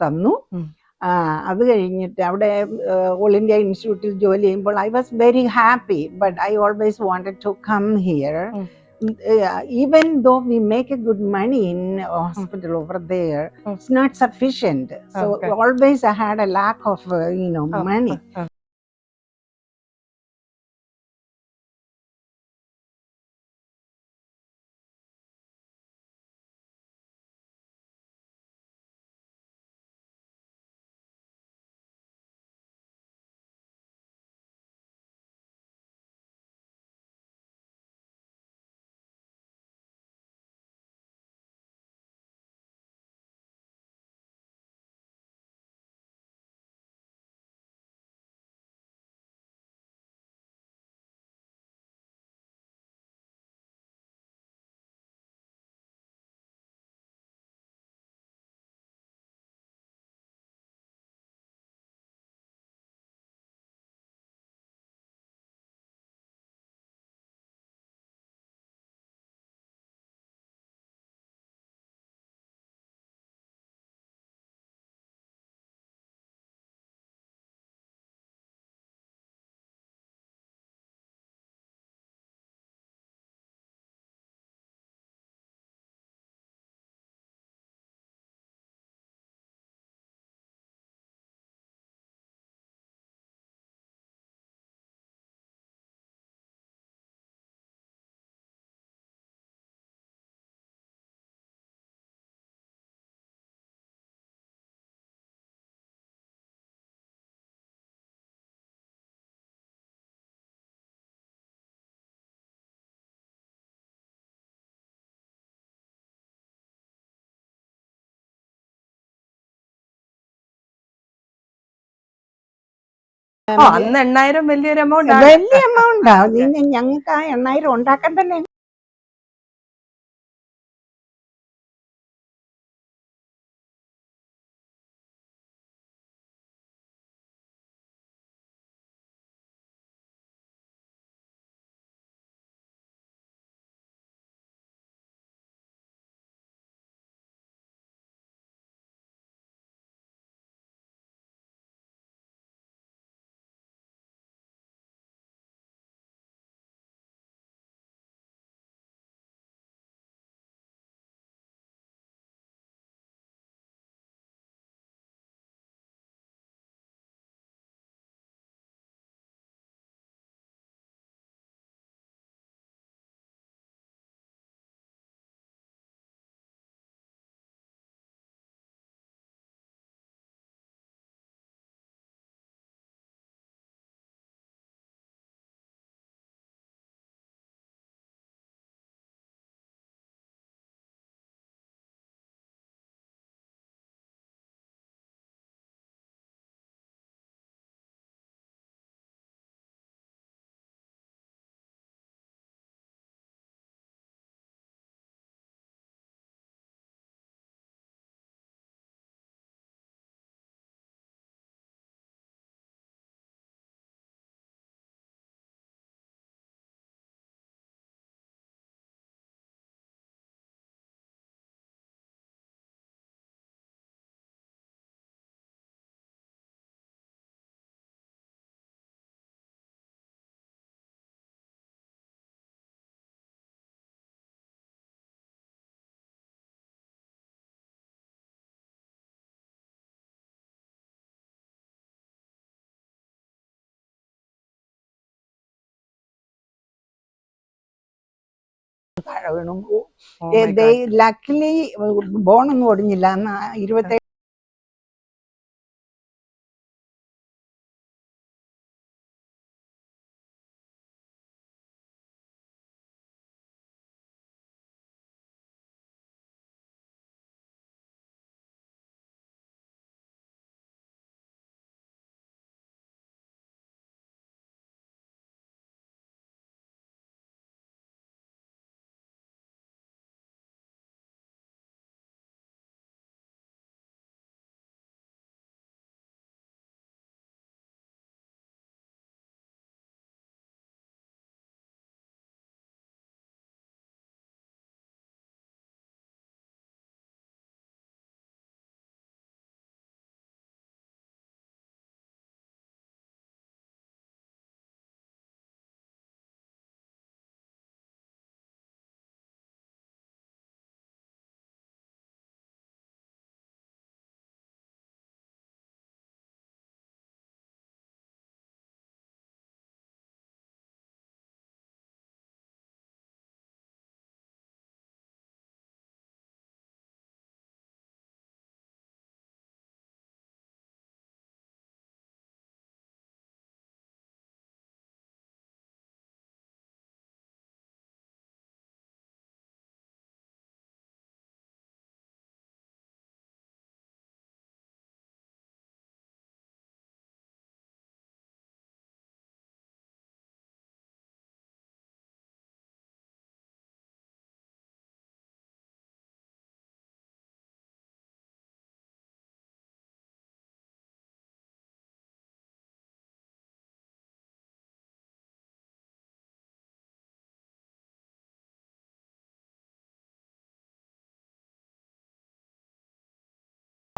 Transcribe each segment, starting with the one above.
തന്നു. അത് കഴിഞ്ഞിട്ട് അവിടെ ഓൾ ഇന്ത്യ ഇൻസ്റ്റിറ്റ്യൂട്ടിൽ ജോലി ചെയ്യുമ്പോൾ I was very happy, but I always wanted to come here. Even though we make a good money in hospital over there, it's not sufficient. So always I had a lack of money. അന്ന് 8,000 വലിയൊരു amount, വലിയ എമൗണ്ടാ. ഞങ്ങൾക്ക് ആ 8,000 ഉണ്ടാക്കാൻ തന്നെ വീണു. Luckily ബോണൊന്നും ഒടിഞ്ഞില്ല. അന്ന് 27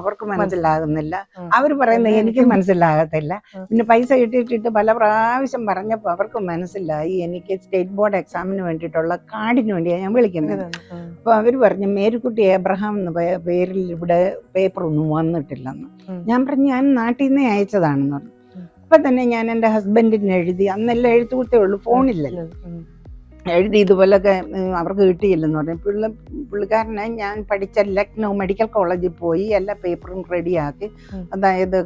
അവർക്ക് മനസ്സിലാകുന്നില്ല. ഉം. അവർ പറയുന്നത് അതെ. എനിക്ക് മനസ്സിലാകത്തില്ല. ഉം. പിന്നെ പൈസ ഇട്ടിട്ട് പല പ്രാവശ്യം പറഞ്ഞപ്പോൾ അവർക്ക് മനസ്സിലായി എനിക്ക് സ്റ്റേറ്റ് ബോർഡ് എക്സാമിന് വേണ്ടിയിട്ടുള്ള കാർഡിന് വേണ്ടിയാണ് ഞാൻ വിളിക്കുന്നത്. അപ്പോൾ അവർ പറഞ്ഞു മേരിക്കുട്ടി എബ്രഹാം എന്ന പേരിൽ ഇവിടെ പേപ്പർ ഒന്നും വന്നിട്ടില്ലെന്ന്. ഞാൻ പറഞ്ഞു ഞാൻ നാട്ടിൽ നിന്നേ അയച്ചതാണെന്ന് പറഞ്ഞു. അപ്പൊ തന്നെ ഞാൻ എൻ്റെ ഹസ്ബൻഡിന് എഴുതി, അന്നെല്ലാം എഴുത്തുകുത്തേ ഉള്ളൂ, ഫോണില്ലല്ലോ, എഴുതി ഇതുപോലൊക്കെ അവർക്ക് കിട്ടിയില്ലെന്ന് പറഞ്ഞു. പുള്ളിക്കാരനെ ഞാൻ പഠിച്ച ലക്നൗ മെഡിക്കൽ കോളേജിൽ പോയി എല്ലാ പേപ്പറും റെഡിയാക്കി, അതായത്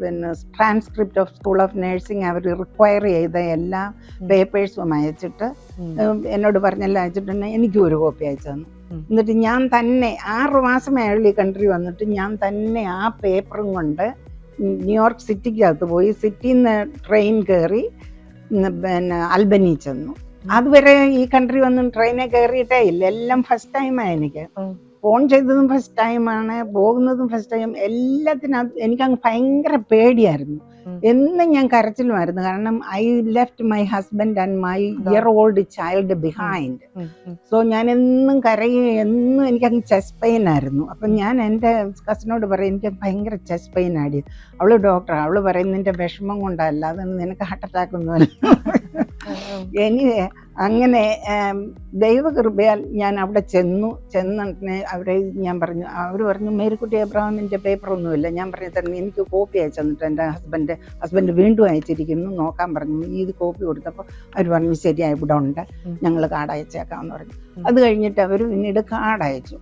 പിന്നെ transcript of school of nursing അവർ റിക്വയർ ചെയ്ത എല്ലാ പേപ്പേഴ്സും അയച്ചിട്ട് എന്നോട് പറഞ്ഞെല്ലാം അയച്ചിട്ടുണ്ടെങ്കിൽ എനിക്കും ഒരു കോപ്പി അയച്ചു തന്നു. എന്നിട്ട് ഞാൻ തന്നെ 6 മാസമേ ഉള്ളൂ ഈ കൺട്രി വന്നിട്ട്, ഞാൻ തന്നെ ആ പേപ്പറും കൊണ്ട് ന്യൂയോർക്ക് സിറ്റിക്കകത്ത് പോയി, സിറ്റിയിൽ നിന്ന് ട്രെയിൻ കയറി പിന്നെ അൽബനി ചെന്നു. അതുവരെ ഈ കൺട്രി ഒന്നും ട്രെയിനെ കയറിയിട്ടേ ഇല്ല, എല്ലാം ഫസ്റ്റ് ടൈമാണ് എനിക്ക്. ഫോൺ ചെയ്തതും ഫസ്റ്റ് ടൈമാണ്, പോകുന്നതും ഫസ്റ്റ് ടൈം. എല്ലാത്തിനും എനിക്കങ്ങ് ഭയങ്കര പേടിയായിരുന്നു. എന്നും ഞാൻ കരച്ചിലുമായിരുന്നു. കാരണം I left my husband and my year old child behind. So ഞാൻ എന്നും കരയും, എന്നും എനിക്കങ്ങ് ചെസ്റ്റ് പെയിൻ ആയിരുന്നു. അപ്പം ഞാൻ എൻ്റെ കസിനോട് പറയും എനിക്ക് ഭയങ്കര ചെസ്റ്റ് പെയിൻ ആടി. അവള് ഡോക്ടർ, അവള് പറയും നിന്റെ വിഷമം കൊണ്ടല്ല, അത് നിനക്ക് ഹാർട്ട് അറ്റാക്ക് ഒന്നുമല്ല. എനിവേ അങ്ങനെ ദൈവകൃപയാൽ ഞാൻ അവിടെ ചെന്നിട്ട് അവരെ ഞാൻ പറഞ്ഞു, അവർ പറഞ്ഞു മേരിക്കുട്ടി എബ്രഹാമിൻ്റെ പേപ്പറൊന്നുമില്ല. ഞാൻ പറഞ്ഞു തന്നെ എനിക്ക് കോപ്പി അയച്ചു തന്നിട്ട് എൻ്റെ ഹസ്ബൻഡ് വീണ്ടും അയച്ചിരിക്കുന്നു, നോക്കാൻ പറഞ്ഞു. ഇത് കോപ്പി കൊടുത്തപ്പോൾ അവർ പറഞ്ഞു ശരിയായി ഇവിടെ ഉണ്ട്, ഞങ്ങൾ കാർഡ് അയച്ചേക്കാമെന്ന് പറഞ്ഞു. അത് കഴിഞ്ഞിട്ട് അവർ പിന്നീട് കാർഡ് അയച്ചു.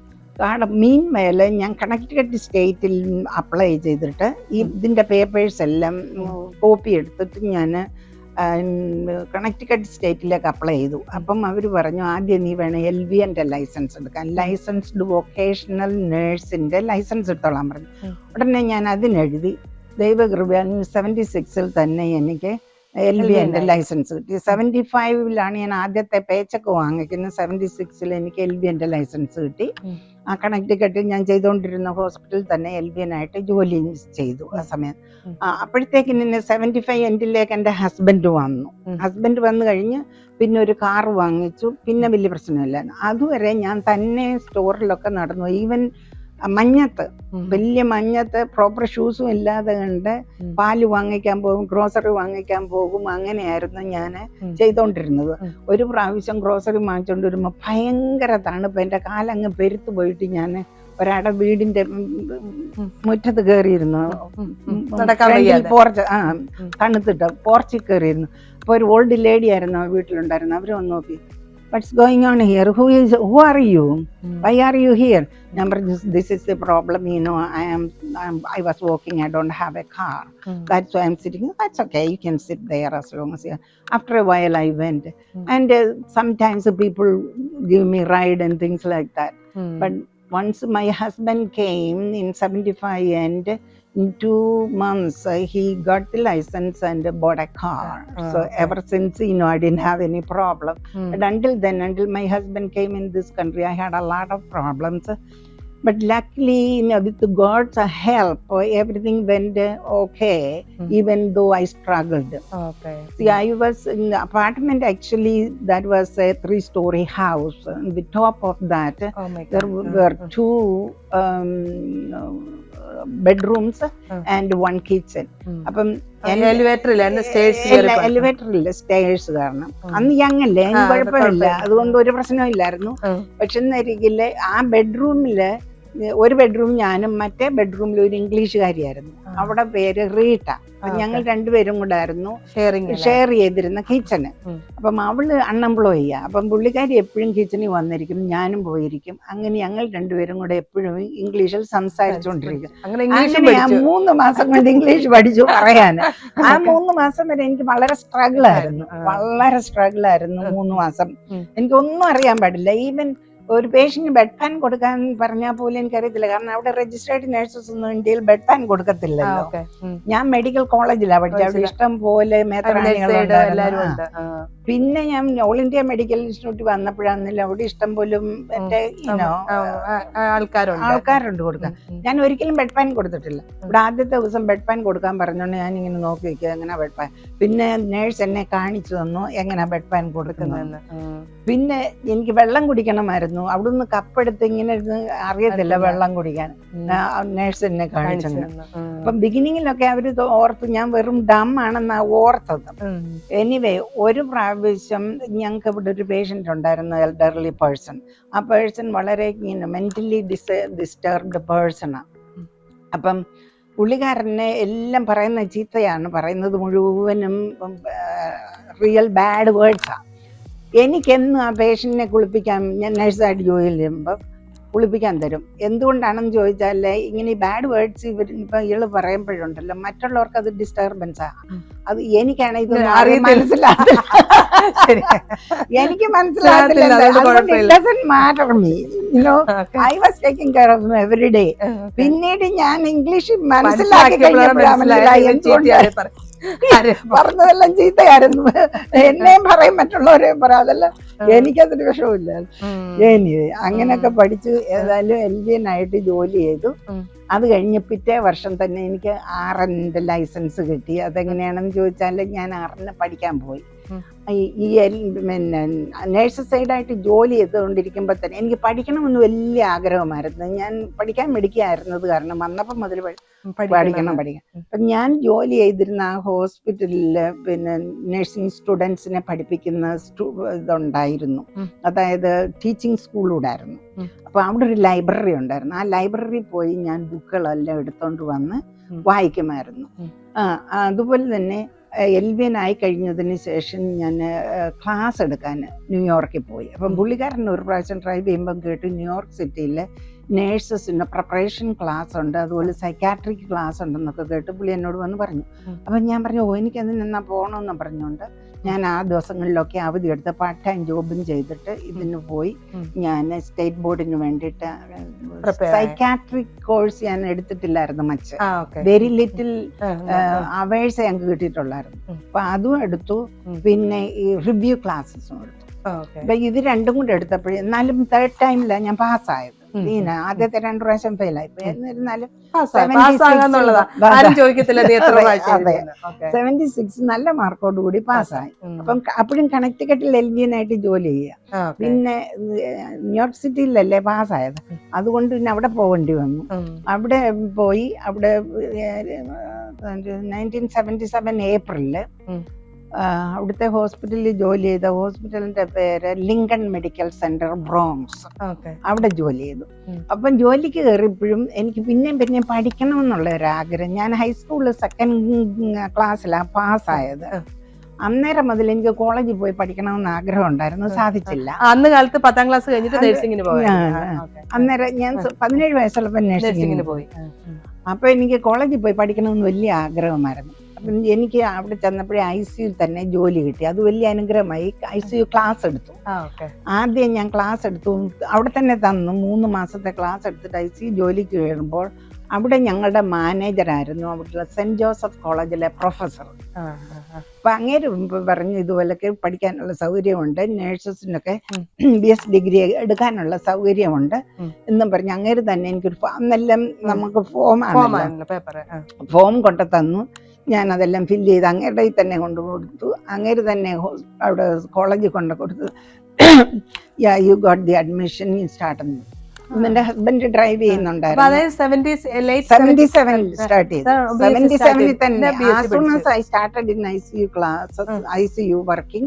മീൻ മേലെ ഞാൻ കണക്റ്റിക്കറ്റ് സ്റ്റേറ്റിൽ അപ്ലൈ ചെയ്തിട്ട് ഇതിൻ്റെ പേപ്പേഴ്സ് എല്ലാം കോപ്പി എടുത്തിട്ട് ഞാൻ കണക്റ്റിക്കറ്റ് സ്റ്റേറ്റിലേക്ക് അപ്ലൈ ചെയ്തു. അപ്പം അവർ പറഞ്ഞു ആദ്യം നീ വേണം LVNൻ്റെ ലൈസൻസ് എടുക്കാൻ, ലൈസൻസ്ഡ് വൊക്കേഷണൽ നേഴ്സിൻ്റെ ലൈസൻസ് എടുത്തോളാൻ പറഞ്ഞു. ഉടനെ ഞാൻ അതിനെഴുതി. ദൈവകൃപ 76 തന്നെ എനിക്ക് LVNൻ്റെ ലൈസൻസ് കിട്ടി. 75 ഞാൻ ആദ്യത്തെ പേച്ചൊക്കെ വാങ്ങിക്കുന്നത്. 76 എനിക്ക് LVNൻ്റെ ലൈസൻസ് കിട്ടി. ആ കണക്റ്റിക്കറ്റിൽ ഞാൻ ചെയ്തുകൊണ്ടിരുന്ന ഹോസ്പിറ്റലിൽ തന്നെ LVN ആയിട്ട് ജോലി ചെയ്തു ആ സമയം. അപ്പോഴത്തേക്ക് 75 എൻഡിലേക്ക് എൻ്റെ ഹസ്ബൻഡ് വന്നു. ഹസ്ബൻഡ് വന്നു കഴിഞ്ഞ് പിന്നെ ഒരു കാർ വാങ്ങിച്ചു. പിന്നെ വലിയ പ്രശ്നമില്ല. അതുവരെ ഞാൻ തന്നെ സ്റ്റോറിലൊക്കെ നടന്നു. ഈവൻ മഞ്ഞത്ത്, വലിയ മഞ്ഞത്ത് പ്രോപ്പർ ഷൂസും ഇല്ലാതെ കണ്ട് പാല് വാങ്ങിക്കാൻ പോകും, ഗ്രോസറി വാങ്ങിക്കാൻ പോകും. അങ്ങനെയായിരുന്നു ഞാൻ ചെയ്തോണ്ടിരുന്നത്. ഒരു പ്രാവശ്യം ഗ്രോസറി വാങ്ങിച്ചോണ്ട് വരുമ്പോൾ ഭയങ്കര തണുപ്പ്, എൻ്റെ കാലങ്ങ് പെരുത്തു പോയിട്ട് ഞാൻ ഒരാടെ വീടിന്റെ മുറ്റത്ത് കയറിയിരുന്നു. പോർച്ച് തണുത്തിട്ട് പോർച്ചിൽ കയറിയിരുന്നു. അപ്പോൾ ഒരു ഓൾഡ് ലേഡി ആയിരുന്നു വീട്ടിലുണ്ടായിരുന്നു. അവർ വന്ന് നോക്കി, what's going on here? Who are you? Why are you here? This is the problem, I was walking, I don't have a car. That's why I'm sitting. That's okay, you can sit there as long as you. After a while I went, and sometimes people give me ride and things like that. But once my husband came in 75 and in 2 months he got the license and bought a car. So ever since I didn't have any problem. But until my husband came in this country, I had a lot of problems. But luckily, with God's help, everything went okay, even though I struggled. Okay. See, I was in the apartment, actually, that was a 3-story house. On the top of that, there were 2 bedrooms and 1 kitchen. അപ്പം എലിവേറ്ററില്ല, stairs കാരണം. അന്ന് ഞങ്ങല്ലേ, കുഴപ്പമില്ല, അതുകൊണ്ട് ഒരു പ്രശ്നമില്ലായിരുന്നു. പക്ഷെ എന്നരികില് ആ ബെഡ്റൂമില് ഒരു bedroom ഞാനും മറ്റേ ബെഡ്റൂമിൽ ഒരു ഇംഗ്ലീഷുകാരിയായിരുന്നു. അവിടെ പേര് റീട്ട. ഞങ്ങൾ രണ്ടുപേരും കൂടെ ആയിരുന്നു ഷെയർ ചെയ്തിരുന്ന കിച്ചണ്. അപ്പം അവള് അൺഎംപ്ലോയി. അപ്പം പുള്ളിക്കാരി എപ്പോഴും കിച്ചണിൽ വന്നിരിക്കും, ഞാനും പോയിരിക്കും. അങ്ങനെ ഞങ്ങൾ രണ്ടുപേരും കൂടെ എപ്പോഴും ഇംഗ്ലീഷിൽ സംസാരിച്ചുകൊണ്ടിരിക്കും. അങ്ങനെ ആ 3 മാസം കൊണ്ട് ഇംഗ്ലീഷ് പഠിച്ചു പറയാൻ. ആ 3 മാസം വരെ എനിക്ക് വളരെ സ്ട്രഗിൾ ആയിരുന്നു. 3 മാസം എനിക്കൊന്നും അറിയാൻ പാടില്ല. ഈവൻ ഒരു പേഷ്യന്റ് ബെഡ് പാൻ കൊടുക്കാൻ പറഞ്ഞാൽ പോലും എനിക്കറിയത്തില്ല. കാരണം അവിടെ രജിസ്ട്രേഡ് നഴ്സസ് ഒന്നും ഇന്ത്യയിൽ ബെഡ് പാൻ കൊടുക്കത്തില്ലല്ലോ. ഞാൻ മെഡിക്കൽ കോളേജിലാണ് പഠിച്ചത്. അവിടെ ഇഷ്ടം പോലെ മേത്രാണികളുണ്ടായിരുന്നു. പിന്നെ ഞാൻ ഓൾ ഇന്ത്യ മെഡിക്കൽ ഇൻസ്റ്റിറ്റ്യൂട്ട് വന്നപ്പോഴാണെന്നില്ല അവിടെ ഇഷ്ടം പോലും ആൾക്കാരുണ്ട് കൊടുക്കാൻ. ഞാൻ ഒരിക്കലും ബെഡ് പാൻ കൊടുത്തിട്ടില്ല. ഇവിടെ ആദ്യത്തെ ദിവസം ബെഡ് പാൻ കൊടുക്കാൻ പറഞ്ഞോണ്ട് ഞാൻ ഇങ്ങനെ നോക്കി വെക്കുക, എങ്ങനെ ബെഡ് പാൻ. പിന്നെ നേഴ്സ് എന്നെ കാണിച്ചു തന്നു എങ്ങനെ ബെഡ് പാൻ കൊടുക്കുന്നതെന്ന്. പിന്നെ എനിക്ക് വെള്ളം കുടിക്കണമായിരുന്നു. വന്നു. അവിടുന്ന് കപ്പെടുത്ത് ഇങ്ങനെ ഇരുന്ന് അറിയത്തില്ല വെള്ളം കുടിക്കാൻ. നേഴ്സ് എന്നെ കാണിച്ചു. അപ്പം ബിഗിനിങ്ങിലൊക്കെ അവര് ഓർത്തു ഞാൻ വെറും ഡം ആണെന്നാ ഓർത്തത്. എനിവേ ഒരു പ്രാവശ്യം ഞങ്ങൾക്ക് ഇവിടെ ഒരു പേഷ്യൻ്റ് ഉണ്ടായിരുന്നു, എൽഡർലി പേഴ്സൺ. ആ പേഴ്സൺ വളരെ മെന്റലി ഡിസ്റ്റർബ്ഡ് പേഴ്സണാണ്. അപ്പം പുള്ളിക്കാരനെ എല്ലാം പറയുന്ന ചീത്തയാണ്, പറയുന്നത് മുഴുവനും റിയൽ ബാഡ് വേർഡ്സാണ്. എനിക്കെന്നും ആ പേഷ്യൻറ്റിനെ കുളിപ്പിക്കാൻ, ഞാൻ നഴ്സായിട്ട് ജോലി ചെയ്യുമ്പോൾ കുളിപ്പിക്കാൻ തരും. എന്തുകൊണ്ടാണെന്ന് ചോദിച്ചാൽ ഇങ്ങനെ ഈ ബാഡ് വേർഡ്സ് ഇപ്പം ഇയാൾ പറയുമ്പോഴുണ്ടല്ലോ മറ്റുള്ളവർക്ക് അത് ഡിസ്റ്റർബൻസാണ്. അത് എനിക്കാണ് ഇത് മനസ്സിലാകത്തില്ല, എനിക്ക് മനസ്സിലാകത്തില്ല. I was taking care of him every day. പിന്നീട് ഞാൻ ഇംഗ്ലീഷ് മനസ്സിലാക്കി പറഞ്ഞതെല്ലാം ചീത്തയായിരുന്നു. എന്നെയും പറയും മറ്റുള്ളവരെയും പറയും, അതെല്ലാം എനിക്കതൊരു വിഷമില്ല. അങ്ങനെയൊക്കെ പഠിച്ചു. ഏതായാലും LVN ആയിട്ട് ജോലി ചെയ്തു. അത് കഴിഞ്ഞ് പിറ്റേ വർഷം തന്നെ എനിക്ക് RN ലൈസൻസ് കിട്ടി. അതെങ്ങനെയാണെന്ന് ചോദിച്ചാൽ ഞാൻ RN പഠിക്കാൻ പോയി. ഈ പിന്നെ നേഴ്സ് സൈഡായിട്ട് ജോലി ചെയ്തുകൊണ്ടിരിക്കുമ്പോൾ തന്നെ എനിക്ക് പഠിക്കണമെന്ന് വലിയ ആഗ്രഹമായിരുന്നു. ഞാൻ പഠിക്കാൻ മിടുക്കിയായിരുന്നത് കാരണം വന്നപ്പം മുതൽ പഠിക്കണം. അപ്പം ഞാൻ ജോലി ചെയ്തിരുന്ന ആ ഹോസ്പിറ്റലിൽ പിന്നെ നഴ്സിംഗ് സ്റ്റുഡൻസിനെ പഠിപ്പിക്കുന്ന ഇതുണ്ടായിരുന്നു. അതായത് ടീച്ചിങ് സ്കൂളൂടായിരുന്നു. അപ്പോൾ അവിടെ ഒരു ലൈബ്രറി ഉണ്ടായിരുന്നു. ആ ലൈബ്രറി പോയി ഞാൻ ബുക്കുകളെല്ലാം എടുത്തോണ്ട് വന്ന് വായിക്കുമായിരുന്നു. അതുപോലെ തന്നെ LVN ആയി കഴിഞ്ഞതിന് ശേഷം ഞാൻ ക്ലാസ് എടുക്കാൻ ന്യൂയോർക്കിൽ പോയി. അപ്പം പുള്ളിക്കാരൻ ഒരു പ്രാവശ്യം ഡ്രൈവ് ചെയ്യുമ്പം കേട്ടു ന്യൂയോർക്ക് സിറ്റിയിൽ നേഴ്സസിന് പ്രിപ്പറേഷൻ ക്ലാസ് ഉണ്ട്, അതുപോലെ സൈക്കാട്രിക് ക്ലാസ് ഉണ്ടെന്നൊക്കെ കേട്ട് പുള്ളി എന്നോട് വന്ന് പറഞ്ഞു. അപ്പം ഞാൻ പറഞ്ഞു എനിക്കതിന് എന്നാ പോകണമെന്ന് പറഞ്ഞുകൊണ്ട് ഞാൻ ആ ദിവസങ്ങളിലൊക്കെ അവധി എടുത്ത് പാർട്ട് ടൈം ജോബും ചെയ്തിട്ട് ഇതിന് പോയി. ഞാൻ സ്റ്റേറ്റ് ബോർഡിന് വേണ്ടിയിട്ട് സൈക്കാട്രിക് കോഴ്സ് ഞാൻ എടുത്തിട്ടില്ലായിരുന്നു മച്ച്, വെരി ലിറ്റിൽ അവേഴ്സ് ഞങ്ങൾക്ക് കിട്ടിയിട്ടുള്ളായിരുന്നു. അപ്പൊ അതും എടുത്തു. പിന്നെ ഈ റിവ്യൂ ക്ലാസ്സസും എടുത്തു. അപ്പൊ ഇത് രണ്ടും കൂടെ എടുത്തപ്പോഴേ എന്നാലും തേർഡ് ടൈമിലാണ് ഞാൻ പാസ്സായത്. ആദ്യത്തെ 2 പ്രാവശ്യം ഫെയിലായി. എന്നിരുന്നാലും 76 നല്ല മാർക്കോട് കൂടി പാസ്സായി. അപ്പം അപ്പോഴും കണക്ടിക്കട്ടിൽ LVN ആയിട്ട് ജോലി ചെയ്യുക. പിന്നെ ന്യൂയോർക്ക് സിറ്റിയിലല്ലേ പാസ്സായത്, അതുകൊണ്ട് പിന്നെ അവിടെ പോകേണ്ടി വന്നു. അവിടെ പോയി. അവിടെ 1977 ഏപ്രിലില് അവിടുത്തെ ഹോസ്പിറ്റലിൽ ജോലി ചെയ്ത ഹോസ്പിറ്റലിന്റെ പേര് ലിങ്കൺ മെഡിക്കൽ സെന്റർ ബ്രോങ്സ്. അവിടെ ജോലി ചെയ്തു. അപ്പം ജോലിക്ക് കയറിയപ്പോഴും എനിക്ക് പിന്നെയും പഠിക്കണം എന്നുള്ള ഒരു ആഗ്രഹം. ഞാൻ ഹൈസ്കൂളിൽ 2nd ക്ലാസ്സിലാണ് പാസ്സായത്. അന്നേരം മുതൽ എനിക്ക് കോളേജിൽ പോയി പഠിക്കണമെന്ന് ആഗ്രഹം ഉണ്ടായിരുന്നു, സാധിച്ചില്ല. അന്ന് കാലത്ത് 10ാം ക്ലാസ് കഴിഞ്ഞിട്ട് നഴ്സിംഗിന് പോയി. അന്നേരം ഞാൻ 17 വയസ്സുള്ളപ്പോൾ നഴ്സിംഗിന് പോയി. അപ്പൊ എനിക്ക് കോളേജിൽ പോയി പഠിക്കണമെന്ന് വലിയ ആഗ്രഹമായിരുന്നു. അപ്പം എനിക്ക് അവിടെ ചെന്നപ്പോഴേ ICU തന്നെ ജോലി കിട്ടി. അത് വലിയ അനുഗ്രഹമായി. ICU ക്ലാസ് എടുത്തു. ആദ്യം ഞാൻ ക്ലാസ് എടുത്തു, അവിടെ തന്നെ തന്നു. 3 മാസത്തെ ക്ലാസ് എടുത്തിട്ട് ICU ജോലിക്ക് കയറുമ്പോൾ അവിടെ ഞങ്ങളുടെ മാനേജറായിരുന്നു അവിടുത്തെ സെന്റ് ജോസഫ് കോളേജിലെ പ്രൊഫസർ. അപ്പൊ അങ്ങേര് പറഞ്ഞു ഇതുപോലൊക്കെ പഠിക്കാനുള്ള സൗകര്യമുണ്ട്, നേഴ്സസിനൊക്കെ BS ഡിഗ്രി എടുക്കാനുള്ള സൗകര്യമുണ്ട് എന്നും പറഞ്ഞു. അങ്ങേര് തന്നെ എനിക്കൊരു അന്നെല്ലാം നമുക്ക് ഫോം കൊണ്ടു തന്നു. ഞാൻ അതെല്ലാം ഫില്ല് ചെയ്ത് അങ്ങേരുടെ തന്നെ കൊണ്ടു കൊടുത്തു. അങ്ങേര് തന്നെ അവിടെ കോളേജിൽ കൊണ്ടു കൊടുത്തു. You got the admission, you start. എന്റെ ഹസ്ബൻഡ് ഡ്രൈവ് ചെയ്യുന്നുണ്ടായിരുന്നു. 77 സ്റ്റാർട്ട് ചെയ്തു. 77 തന്നെ as soon as I started in ICU classes, ICU working,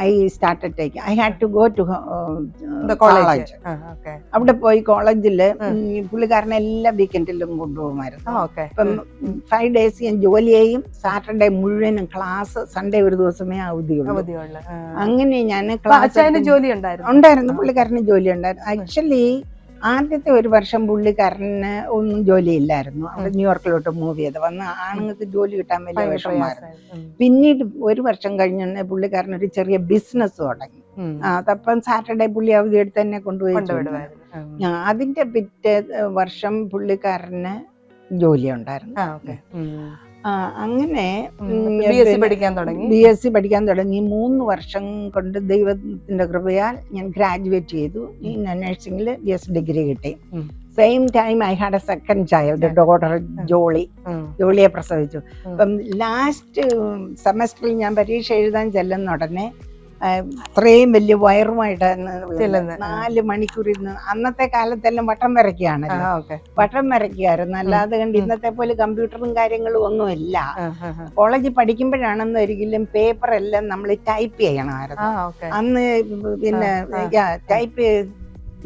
I started taking. I had to go to the college. അവിടെ പോയി കോളേജില് പുള്ളിക്കാരനെ എല്ലാ വീക്കെൻഡിലും കൊണ്ടുപോകുമായിരുന്നു. അപ്പം 5 days ഞാൻ ജോലി ചെയ്യും, സാറ്റർഡേ മുഴുവനും ക്ലാസ്, സൺഡേ ഒരു ദിവസമേ അവധിയുള്ളൂ. അങ്ങനെ ഞാൻ ക്ലാസ് ജോലി ഉണ്ടായിരുന്നു. പുള്ളിക്കാരന് ജോലി ഉണ്ടായിരുന്നു. ആക്ച്വലി ആദ്യത്തെ ഒരു വർഷം പുള്ളിക്കാരന് ഒന്നും ജോലിയില്ലായിരുന്നു. അവിടെ ന്യൂയോർക്കിലോട്ട് മൂവ് ചെയ്ത് വന്ന് ആണുങ്ങൾക്ക് ജോലി കിട്ടാൻ വലിയ വിഷമമായിരുന്നു. പിന്നീട് 1 വർഷം കഴിഞ്ഞ പുള്ളിക്കാരൻ ഒരു ചെറിയ ബിസിനസ് തുടങ്ങി. അതപ്പം സാറ്റർഡേ പുള്ളി അവധി എടുത്ത് തന്നെ കൊണ്ടുപോയി. അതിന്റെ പിറ്റേ വർഷം പുള്ളിക്കാരന് ജോലി ഉണ്ടായിരുന്നു. അങ്ങനെ BSc പഠിക്കാൻ തുടങ്ങി. 3 വർഷം കൊണ്ട് ദൈവത്തിന്റെ കൃപയാൽ ഞാൻ ഗ്രാജുവേറ്റ് ചെയ്തു. നഴ്സിംഗിൽ BS ഡിഗ്രി കിട്ടി. Same time I had A second child, daughter ജോളിയെ പ്രസവിച്ചു. അപ്പം ലാസ്റ്റ് സെമസ്റ്ററിൽ ഞാൻ പരീക്ഷ എഴുതാൻ ചെല്ലുന്ന ഉടനെ ഇത്രയും വലിയ വയറുമായിട്ടാണ് ചെല്ലുന്നെ. 4 മണിക്കൂർ ഇരുന്ന്. അന്നത്തെ കാലത്തെല്ലാം വട്ടം വരയ്ക്കുകയാണല്ലോ, ഓക്കെ. വട്ടം വരയ്ക്കുമായിരുന്നു. അല്ലാതെ കണ്ട് ഇന്നത്തെ പോലെ കമ്പ്യൂട്ടറും കാര്യങ്ങളും ഒന്നുമില്ല. ആ, ആ, ആ. കോളേജിൽ പഠിക്കുമ്പോഴാണെന്ന് ഒരിക്കലും പേപ്പർ എല്ലാം നമ്മൾ ടൈപ്പ് ചെയ്യണമായിരുന്നു. ഓക്കെ. അന്ന് പിന്നെ ആ. ടൈപ്പ്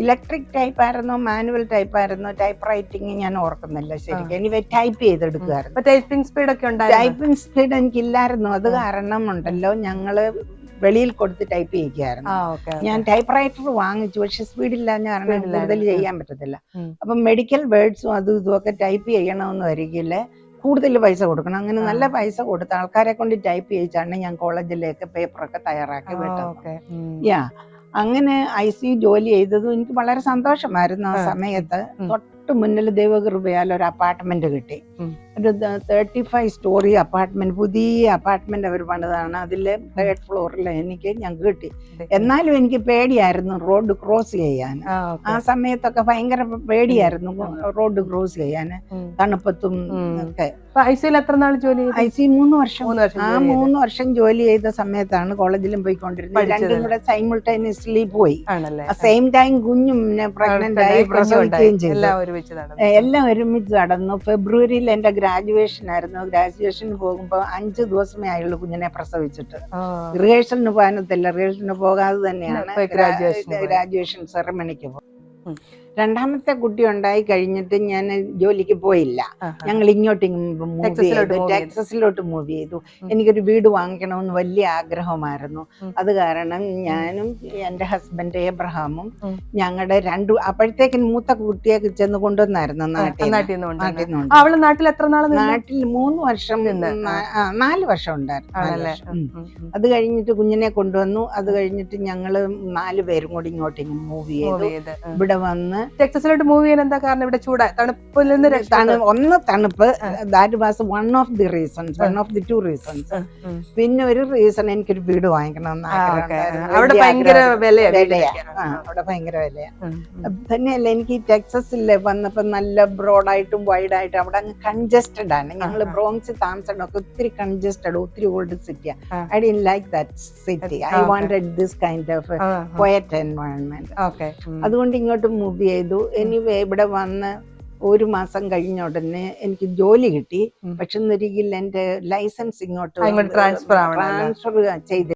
ഇലക്ട്രിക് ടൈപ്പ് ആയിരുന്നോ മാനുവൽ ടൈപ്പ് ആയിരുന്നോ ടൈപ്പ് റൈറ്റിംഗ് ഞാൻ ഓർക്കുന്നില്ല ശരിക്കും. എനിവേ ടൈപ്പ് ചെയ്തെടുക്കുമായിരുന്നു. ടൈപ്പിംഗ് സ്പീഡ് ഒക്കെ ഉണ്ടായിരുന്നു. ടൈപ്പിംഗ് സ്പീഡ് എനിക്കില്ലായിരുന്നു. അത് കാരണം ഉണ്ടല്ലോ ഞങ്ങള് വെളിയിൽ കൊടുത്ത് ടൈപ്പ് ചെയ്യിക്കായിരുന്നു. ഞാൻ ടൈപ്പ് റൈറ്റർ വാങ്ങിച്ചു, പക്ഷെ സ്പീഡില്ലാഞ്ഞ കാരണം കൂടുതൽ ചെയ്യാൻ പറ്റത്തില്ല. അപ്പൊ മെഡിക്കൽ വേർഡ്സും അതും ഇതുമൊക്കെ ടൈപ്പ് ചെയ്യണമെന്ന് വരികില് കൂടുതൽ പൈസ കൊടുക്കണം. അങ്ങനെ നല്ല പൈസ കൊടുത്ത ആൾക്കാരെ കൊണ്ട് ടൈപ്പ് ചെയ്യിച്ചാണ് ഞാൻ കോളേജിലേക്ക് പേപ്പറൊക്കെ തയ്യാറാക്കി വിട്ടത്. യാ, അങ്ങനെ ICU ജോലി ചെയ്തതും എനിക്ക് വളരെ സന്തോഷമായിരുന്നു. ആ സമയത്ത് തൊട്ട് മുന്നിൽ ദൈവകൃപയാൽ ഒരു അപ്പാർട്ട്മെന്റ് കിട്ടി. ഒരു 35 സ്റ്റോറി അപ്പാർട്ട്മെന്റ്, പുതിയ അപ്പാർട്ട്മെന്റ് അവർ പണിതാണ്. അതില് 3rd ഫ്ലോറിൽ ഞങ്ങൾക്ക് കിട്ടി. എന്നാലും എനിക്ക് പേടിയായിരുന്നു റോഡ് ക്രോസ് ചെയ്യാൻ. ആ സമയത്തൊക്കെ ഭയങ്കര പേടിയായിരുന്നു റോഡ് ക്രോസ് ചെയ്യാൻ, തണുപ്പത്തും ഒക്കെ. ICUയിൽ എത്ര നാൾ ജോലി ചെയ്തു? ICU 3 വർഷം. ആ 3 വർഷം ജോലി ചെയ്ത സമയത്താണ് കോളേജിലും പോയിക്കൊണ്ടിരുന്നത്. രണ്ടും കൂടെ സൈമിൾട്ടേനിയസ്ലി പോയി. സെയിം ടൈം കുഞ്ഞും പ്രഗ്നന്റ് ആയി പ്രസവിക്കുകയും ചെയ്തു. എല്ലാം ഒരുമിച്ച് നടന്നു. ഫെബ്രുവരിയിൽ എന്റെ ഗ്രാജുവേഷൻ ആയിരുന്നു. ഗ്രാജുവേഷന് പോകുമ്പോൾ 5 ദിവസമേ ആയുള്ളൂ കുഞ്ഞിനെ പ്രസവിച്ചിട്ട്. റിഹേഴ്സലിന് പോകാനത്തില്ല, റിഹേഴ്സലിന് പോകാതെ തന്നെയാണ് ഗ്രാജുവേഷൻ സെറമണിക്ക് പോകും. രണ്ടാമത്തെ കുട്ടി ഉണ്ടായി കഴിഞ്ഞിട്ട് ഞാൻ ജോലിക്ക് പോയില്ല. ഞങ്ങൾ ഇങ്ങോട്ട് മൂവ് ചെയ്തു, ടെക്സസിലോട്ട് മൂവ് ചെയ്തു. എനിക്കൊരു വീട് വാങ്ങിക്കണമെന്ന് വലിയ ആഗ്രഹമായിരുന്നു. അത് കാരണം ഞാനും എൻ്റെ ഹസ്ബൻഡ് എബ്രഹാമും ഞങ്ങളുടെ അപ്പോഴത്തേക്കും മൂത്ത കുട്ടിയെ ചെന്ന് കൊണ്ടുവന്നായിരുന്നു നാട്ടിൽ നിന്ന്. നാട്ടിൽ 3 വർഷം 4 വർഷം ഉണ്ടായിരുന്നു. അത് കഴിഞ്ഞിട്ട് കുഞ്ഞിനെ കൊണ്ടുവന്നു. അത് കഴിഞ്ഞിട്ട് ഞങ്ങള് 4 പേരും കൂടി ഇങ്ങോട്ട് മൂവ് ചെയ്തു. ഇവിടെ വന്ന് ടെക്സസിലോട്ട് മൂവ് ചെയ്യാൻ എന്താ കാരണം? ഇവിടെ ചൂട്, തണുപ്പിൽ ഒന്ന് തണുപ്പ്, that was one of the reasons, one of the 2 reasons. പിന്നെ ഒരു റീസൺ എനിക്കൊരു വീട് വാങ്ങിക്കണം. അവിടെ ഭയങ്കര വിലയാ. അവിടെ ഭയങ്കര വിലയാ. തന്നെയല്ല, എനിക്ക് ടെക്സസിൽ വന്നപ്പോ നല്ല ബ്രോഡായിട്ടും വൈഡായിട്ടും അവിടെ അങ്ങ് കൺജസ്റ്റഡ് ആണ്. ഞങ്ങള് ബ്രോങ്സിൽ താമസിച്ചൊക്കെ ഒത്തിരി കൺജസ്റ്റഡ്, ഒത്തിരി ഓൾഡ് സിറ്റിയാ. I didn't like that city. I wanted this kind of quiet environment. അതുകൊണ്ട് ഇങ്ങോട്ട് മൂവ് ചെയ്തു. എനിവേ ഇവിടെ വന്ന് 1 മാസം കഴിഞ്ഞ ഉടനെ എനിക്ക് ജോലി കിട്ടി. പക്ഷെ ഒരിക്കലും എന്റെ ലൈസൻസ് ഇങ്ങോട്ട് ട്രാൻസ്ഫർ ചെയ്ത്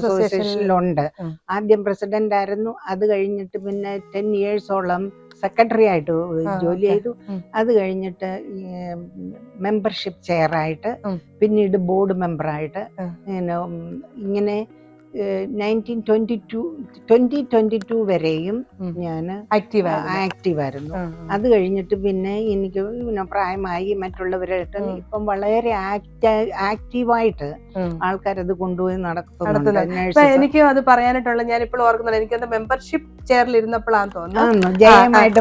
അസോസിയേഷനിലുണ്ട്. ആദ്യം പ്രസിഡന്റ് ആയിരുന്നു. അത് കഴിഞ്ഞിട്ട് പിന്നെ 10 yearsോളം സെക്രട്ടറി ആയിട്ട് ജോലി ചെയ്തു. അത് കഴിഞ്ഞിട്ട് മെമ്പർഷിപ്പ് ചെയറായിട്ട്, പിന്നീട് ബോർഡ് മെമ്പറായിട്ട്, ഇങ്ങനെ 2022 വരെയും ഞാൻ ആക്റ്റീവായിരുന്നു. അത് കഴിഞ്ഞിട്ട് പിന്നെ എനിക്ക് പ്രായമായി, മറ്റുള്ളവരായിട്ട് ഇപ്പം വളരെ ആക്റ്റീവായിട്ട് ആൾക്കാരത് കൊണ്ടുപോയി നടത്തുന്നുണ്ട്. എനിക്കും അത് പറയാനായിട്ടുള്ള, ഞാൻ ഇപ്പോൾ ഓർക്കുന്നില്ല, എനിക്ക് മെമ്പർഷിപ്പ് ചെയറിൽ ഇരുന്നപ്പോഴാണെന്ന് തോന്നുന്നു ജയമായിട്ട്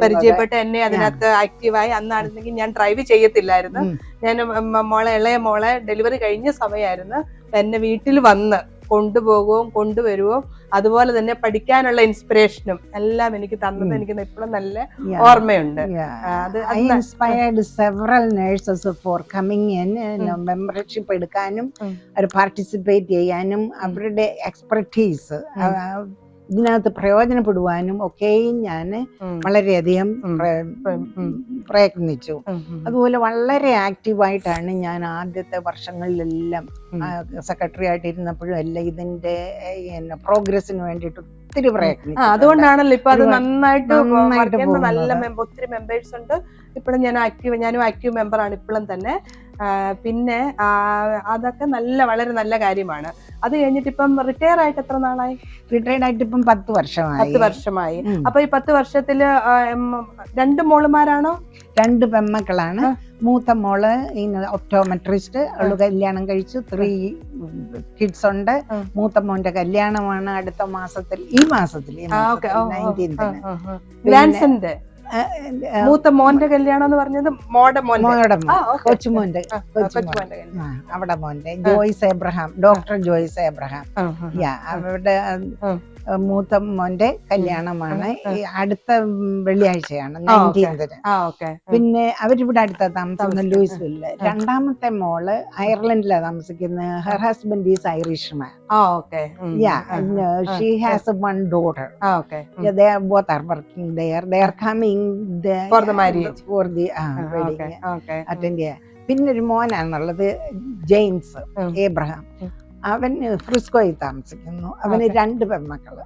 പരിചയപ്പെട്ട് എന്നെ അതിനകത്ത് ആക്റ്റീവായി. അന്നാണെന്നെങ്കിൽ ഞാൻ ഡ്രൈവ് ചെയ്യത്തില്ലായിരുന്നു. ഞാൻ ഇളയ മോളെ ഡെലിവറി കഴിഞ്ഞ സമയമായിരുന്നു. എന്നെ വീട്ടിൽ വന്ന് കൊണ്ടുപോകുകയും കൊണ്ടുവരുകയും അതുപോലെ തന്നെ പഠിക്കാനുള്ള ഇൻസ്പിറേഷനും എല്ലാം എനിക്ക് തന്നത് എനിക്ക് ഇപ്പോഴും നല്ല ഓർമ്മയുണ്ട്. മെമ്പർഷിപ്പ് എടുക്കാനും പാർട്ടിസിപ്പേറ്റ് ചെയ്യാനും അവരുടെ എക്സ്പെർട്ടീസ് ഇതിനകത്ത് പ്രയോജനപ്പെടുവാനും ഒക്കെയും ഞാൻ വളരെയധികം പ്രയത്നിച്ചു. അതുപോലെ വളരെ ആക്റ്റീവായിട്ടാണ് ഞാൻ ആദ്യത്തെ വർഷങ്ങളിലെല്ലാം സെക്രട്ടറി ആയിട്ടിരുന്നപ്പോഴും എല്ലാം ഇതിന്റെ പ്രോഗ്രസിന് വേണ്ടിയിട്ട് ഒത്തിരി പ്രയത്നിച്ചു. അതുകൊണ്ടാണല്ലോ ഇപ്പൊ അത് നന്നായിട്ട് നല്ല ഒത്തിരി മെമ്പേഴ്സ് ഉണ്ട്. ഇപ്പോഴും ഞാനും ആക്റ്റീവ് മെമ്പറാണ് ഇപ്പോഴും തന്നെ. പിന്നെ അതൊക്കെ വളരെ നല്ല കാര്യമാണ്. അത് കഴിഞ്ഞിട്ട് ഇപ്പം റിട്ടയർ ആയിട്ട് എത്ര നാളായി? റിട്ടയർഡ് ആയിട്ട് ഇപ്പം 10 വർഷമായി. അപ്പൊ ഈ 10 വർഷത്തില് 2 മോളുമാരാണോ? 2 പെൺമക്കളാണ്. മൂത്ത മോള് ഒപ്റ്റോമെട്രിസ്റ്റ്, അവള് കല്യാണം കഴിച്ചു. 3 kids ഉണ്ട്. മൂത്ത മോന്റെ കല്യാണമാണ് അടുത്ത മാസത്തിൽ, ഈ മാസത്തിൽ 19th. മൂത്ത മോന്റെ കല്യാണം എന്ന് പറഞ്ഞത് കൊച്ചുമോന്റെ അവിടെ മോന്റെ ജോയ്സ് എബ്രഹാം, ഡോക്ടർ ജോയ്സ് എബ്രഹാം. അവരുടെ മൂത്ത മോന്റെ കല്യാണമാണ് അടുത്ത വെള്ളിയാഴ്ചയാണ് 19th. പിന്നെ അവരിവിടെ അടുത്ത താമസിക്കുന്ന ലൂയിസ്വില്ല്. രണ്ടാമത്തെ മോള് അയർലൻഡിലാണ് താമസിക്കുന്നത്. Her husband is Irishman. She has one daughter. They both are working there. They are coming for the marriage, for the wedding attend. പിന്നെ ഒരു മോനാണുള്ളത്, ജെയിംസ് എബ്രഹാം. അവൻ ഫ്രിസ്കോയിൽ താമസിക്കുന്നു. അവന് 2 പെൺമക്കള്.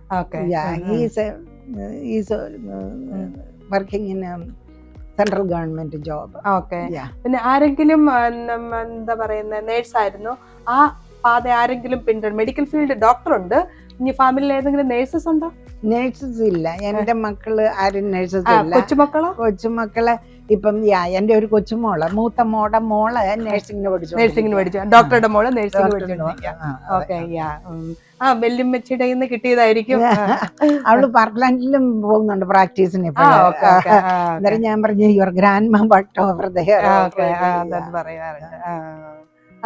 Working in central government job. പിന്നെ ആരെങ്കിലും എന്താ പറയുന്ന നേഴ്സ് ആയിരുന്നു? ആ പാത ആരെങ്കിലും പിന്തുടരും? മെഡിക്കൽ ഫീൽഡ് ഡോക്ടർ ഉണ്ട്. ഇനി ഫാമിലിയിൽ ഏതെങ്കിലും നേഴ്സസ് ഉണ്ടോ? നേഴ്സസ് ഇല്ല. എന്റെ മക്കള് ആരും നേഴ്സസ് ഇല്ല. കൊച്ചുമക്കള് ഇപ്പം എന്റെ ഒരു കൊച്ചുമോള്, മൂത്ത മോള് നഴ്സിംഗിന് പഠിച്ചു. ഡോക്ടറുടെ മോള് നഴ്സിംഗ് പഠിച്ചു. വെല്ലുമ്മച്ചിയുടെ കിട്ടിയതായിരിക്കും. അവള് പാർക്ക്ലാൻഡിലും പോകുന്നുണ്ട് പ്രാക്ടീസിന്. അന്നേരം ഞാൻ പറഞ്ഞു your grand ma'am worked over there പറയാറുണ്ട്.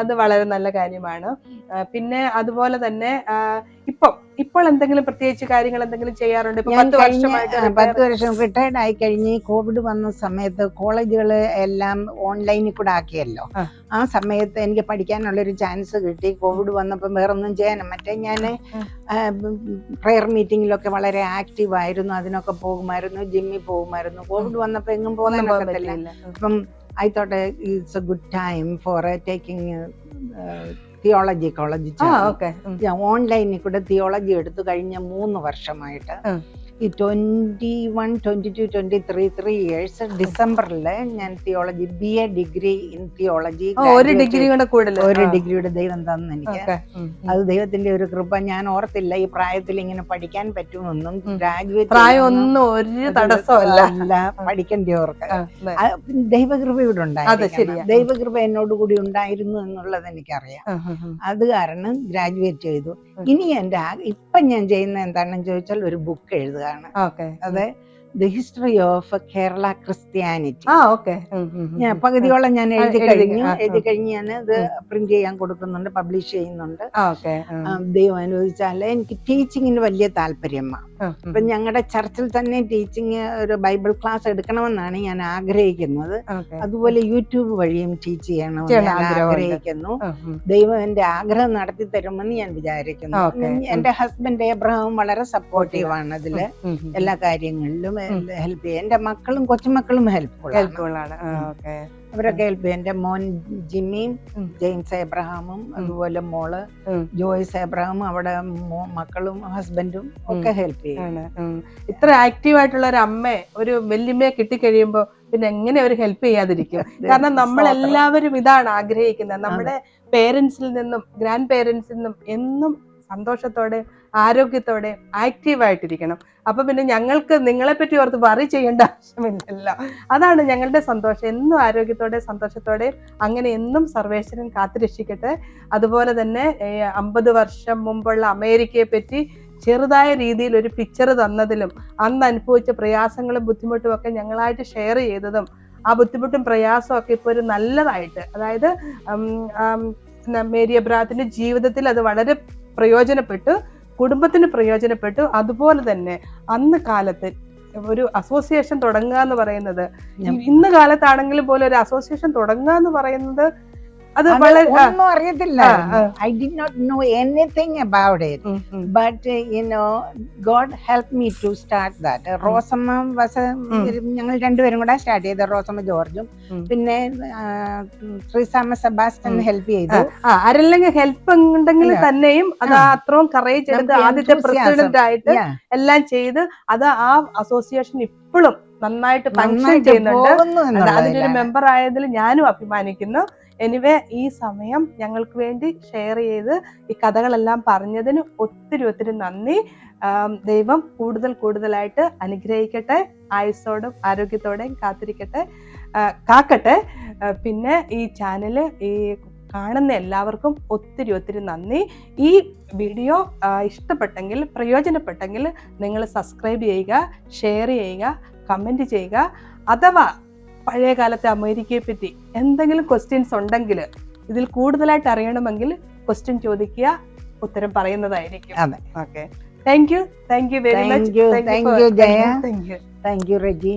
അത് വളരെ നല്ല കാര്യമാണ്. പിന്നെ അതുപോലെ തന്നെ ഇപ്പോൾ എന്തെങ്കിലും പ്രത്യേകിച്ച് കാര്യങ്ങൾ എന്തെങ്കിലും ചെയ്യാറുണ്ട്? 10 വർഷം റിട്ടയർഡ് ആയി കഴിഞ്ഞ് കോവിഡ് വന്ന സമയത്ത് കോളേജുകൾ എല്ലാം ഓൺലൈനിൽ കൂടെ ആക്കിയല്ലോ. ആ സമയത്ത് എനിക്ക് പഠിക്കാനുള്ളൊരു ചാൻസ് കിട്ടി. കോവിഡ് വന്നപ്പോൾ വേറൊന്നും ചെയ്യാനും മറ്റേ ഞാൻ പ്രെയർ മീറ്റിങ്ങിലൊക്കെ വളരെ ആക്റ്റീവ് ആയിരുന്നു. അതിനൊക്കെ പോകുമായിരുന്നു, ജിമ്മിൽ പോകുമായിരുന്നു. കോവിഡ് വന്നപ്പോൾ എങ്ങും പോകാൻ പറ്റില്ല. അപ്പം I thought it's a good time for taking theology college. ഓൺലൈനിൽ കൂടെ തിയോളജി എടുത്തു കഴിഞ്ഞ 3 വർഷമായിട്ട്. ഈ 21, 22, 23 3 years ഡിസംബറിൽ ഞാൻ theology BA degree in theology. ഒരു ഡിഗ്രിയുടെ ദൈവം തന്നു എനിക്ക്. അത് ദൈവത്തിന്റെ ഒരു കൃപ. ഞാൻ ഓർത്തില്ല ഈ പ്രായത്തിൽ ഇങ്ങനെ പഠിക്കാൻ പറ്റുമെന്നും. ഗ്രാജുവേറ്റ് പഠിക്കേണ്ടവർക്ക് ദൈവകൃപ ഇവിടെ ഉണ്ടായിരുന്നു. ദൈവകൃപ എന്നോട് കൂടി ഉണ്ടായിരുന്നു എന്നുള്ളത് എനിക്കറിയാം. അത് കാരണം ഗ്രാജുവേറ്റ് ചെയ്തു. ഇനി ഇപ്പൊ ഞാൻ ചെയ്യുന്ന എന്താണെന്ന് ചോദിച്ചാൽ ഒരു ബുക്ക് എഴുതുക. അതെ, the history of Kerala Christianity. ഞാൻ പകുതിയോളം ഞാൻ എഴുതി കഴിഞ്ഞ് ഞാൻ ഇത് പ്രിന്റ് ചെയ്യാൻ കൊടുക്കുന്നുണ്ട്, പബ്ലിഷ് ചെയ്യുന്നുണ്ട്. ദൈവം അനുവദിച്ചാല് എനിക്ക് ടീച്ചിങ്ങിന് വലിയ താല്പര്യമാണ്. ഇപ്പൊ ഞങ്ങളുടെ ചർച്ചിൽ തന്നെ ടീച്ചിങ് ഒരു ബൈബിൾ ക്ലാസ് എടുക്കണമെന്നാണ് ഞാൻ ആഗ്രഹിക്കുന്നത്. അതുപോലെ യൂട്യൂബ് വഴിയും ടീച്ച് ചെയ്യണമെന്ന് ഞാൻ ആഗ്രഹിക്കുന്നു. ദൈവം എന്റെ ആഗ്രഹം നടത്തി തരുമെന്ന് ഞാൻ വിചാരിക്കുന്നു. എന്റെ ഹസ്ബൻഡ് എബ്രഹാം വളരെ സപ്പോർട്ടീവ് ആണ് അതില്, എല്ലാ കാര്യങ്ങളിലും ഹെൽപ്പ് ചെയ്യും. എന്റെ മക്കളും കൊച്ചുമക്കളും ഹെൽപ്ഫുൾ ആണ്. അവരൊക്കെ ഹെൽപ്പ് ചെയ്യും. എൻ്റെ മോൻ ജിമ്മിയും ജെയിംസ് എബ്രഹാമും അതുപോലെ മോള് ജോയ്സ് എബ്രഹാമും അവിടെ മക്കളും ഹസ്ബൻഡും ഒക്കെ ഹെൽപ്പ് ചെയ്യും. ഇത്ര ആക്റ്റീവ് ആയിട്ടുള്ള ഒരു അമ്മയെ ഒരു വല്യമ്മയെ കിട്ടിക്കഴിയുമ്പോ പിന്നെ എങ്ങനെ അവർ ഹെൽപ്പ് ചെയ്യാതിരിക്കും? കാരണം നമ്മളെല്ലാവരും ഇതാണ് ആഗ്രഹിക്കുന്നത്, നമ്മുടെ പേരൻസിൽ നിന്നും ഗ്രാൻഡ് പേരൻസിൽ നിന്നും എന്നും സന്തോഷത്തോടെ ആരോഗ്യത്തോടെ ആക്റ്റീവായിട്ടിരിക്കണം. അപ്പൊ പിന്നെ ഞങ്ങൾക്ക് നിങ്ങളെ പറ്റി ഓർത്ത് വറി ചെയ്യേണ്ട ആവശ്യമില്ലല്ലോ. അതാണ് ഞങ്ങളുടെ സന്തോഷം. എന്നും ആരോഗ്യത്തോടെ സന്തോഷത്തോടെ അങ്ങനെ എന്നും സർവേശ്വരൻ കാത്തുരക്ഷിക്കട്ടെ. അതുപോലെ തന്നെ 50 വർഷം മുമ്പുള്ള അമേരിക്കയെ പറ്റി ചെറുതായ രീതിയിൽ ഒരു പിക്ചർ തന്നതിലും അന്ന് അനുഭവിച്ച പ്രയാസങ്ങളും ബുദ്ധിമുട്ടും ഒക്കെ ഞങ്ങളായിട്ട് ഷെയർ ചെയ്തതും ആ ബുദ്ധിമുട്ടും പ്രയാസവും ഒക്കെ ഇപ്പൊ ഒരു നല്ലതായിട്ട്, അതായത് മേരി എബ്രഹാത്തിന്റെ ജീവിതത്തിൽ അത് വളരെ പ്രയോജനപ്പെട്ടു, കുടുംബത്തിന് പ്രയോജനപ്പെട്ടു. അതുപോലെ തന്നെ അന്ന് കാലത്ത് ഒരു അസോസിയേഷൻ തുടങ്ങുക എന്ന് പറയുന്നത്, ഇന്ന് കാലത്താണെങ്കിലും പോലും ഒരു അസോസിയേഷൻ തുടങ്ങുക എന്ന് പറയുന്നത് അത് വളരെ ഒന്നും അറിയത്തില്ല. I did not know anything about it. But God helped me to start that. Rosamma ഞങ്ങൾ രണ്ടുപേരും കൂടെ സ്റ്റാർട്ട് ചെയ്ത, റോസമ്മ ജോർജും പിന്നെ ട്രിസാമ്മ സെബാസ്റ്റ്യൻ ഹെൽപ്പ് ചെയ്തു. ആരെല്ലാം ഹെൽപ്പ് ഉണ്ടെങ്കിൽ തന്നെയും അത് അത്രയും കറേജ് എടുത്ത് ആദ്യത്തെ പ്രസിഡന്റ് ആയിട്ട് എല്ലാം ചെയ്ത് അത് ആ അസോസിയേഷൻ ഇപ്പോഴും നന്നായിട്ട് ഫങ്ഷൻ ചെയ്യുന്നുണ്ട്. അതിലൊരു മെമ്പർ ആയതിൽ ഞാനും അഭിമാനിക്കുന്നു. എനിവേ, ഈ സമയം ഞങ്ങൾക്ക് വേണ്ടി ഷെയർ ചെയ്ത് ഈ കഥകളെല്ലാം പറഞ്ഞതിന് ഒത്തിരി നന്ദി. ദൈവം കൂടുതലായിട്ട് അനുഗ്രഹിക്കട്ടെ, ആയുസ്സോടും ആരോഗ്യത്തോടെയും കാക്കട്ടെ. പിന്നെ ഈ ചാനല് ഈ കാണുന്ന എല്ലാവർക്കും ഒത്തിരി നന്ദി. ഈ വീഡിയോ ഇഷ്ടപ്പെട്ടെങ്കിൽ, പ്രയോജനപ്പെട്ടെങ്കിൽ നിങ്ങൾ സബ്സ്ക്രൈബ് ചെയ്യുക, ഷെയർ ചെയ്യുക, കമൻറ്റ് ചെയ്യുക. അഥവാ പഴയ കാലത്തെ അമേരിക്കയെ പറ്റി എന്തെങ്കിലും ക്വസ്റ്റ്യൻസ് ഉണ്ടെങ്കിൽ, ഇതിൽ കൂടുതലായിട്ട് അറിയണമെങ്കിൽ ക്വസ്റ്റ്യൻ ചോദിക്കുക, ഉത്തരം പറയുന്നതായിരിക്കും. Okay, thank you very much. Thank you Jaya. Thank you Reji.